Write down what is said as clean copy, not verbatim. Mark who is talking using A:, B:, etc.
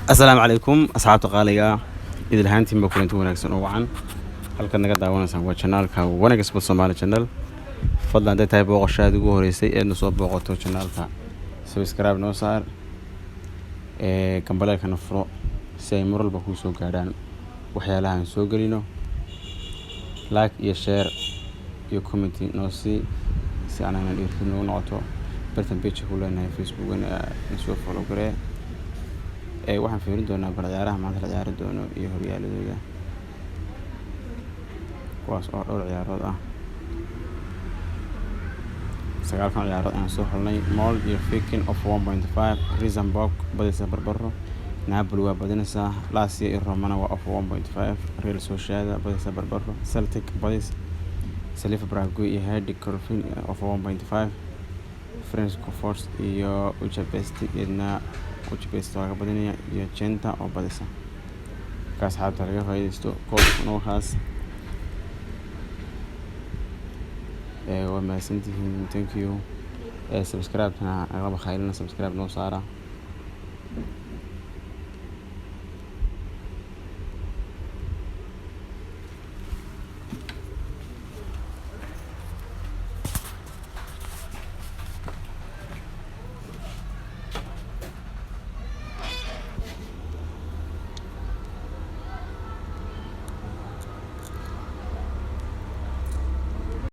A: السلام عليكم أصحاب تقالية إذا الهانتين بكون wanaagsan oo wacan halka naga daawanaysan waa channelka wanaag isba Soomaali channel fadlan haday tahay booqashaad ugu horeysay ee soo booqato channelka subscribe noo saar kambalelkana furo si ay mar walba ku soo gaaraan waxyaalaha aan soo galino like iyo share iyo comment noo si aanan dhiirigeliyo noo noqoto bartan page ku leenahay Facebook in soo follow garee waxaan fiirin doonaa ciyaaraha maanta la ciyaari doono iyo horyaaladooda kuwaas oo dhowr ciyaarood ah 9 ciyaarood aan soo xulnay Molde iyo Viking of 1.5 Rosenborg badisa barbaro Napoli waa badinaysaa Lazio iyo Roma waa of 1.5 Real Sociedad badisa barbaro Celtic badis Slavia Prague iyo Hajduk Corfin of 1.5 French Force iyo Uzbekistan laga badinaya iyo Chenta oo badisa kaas xaabta laga faa'iideysto koobkan waxaas waa mahadsantihiin thank you subscribe-na aga bakhaylina subscribe noo saara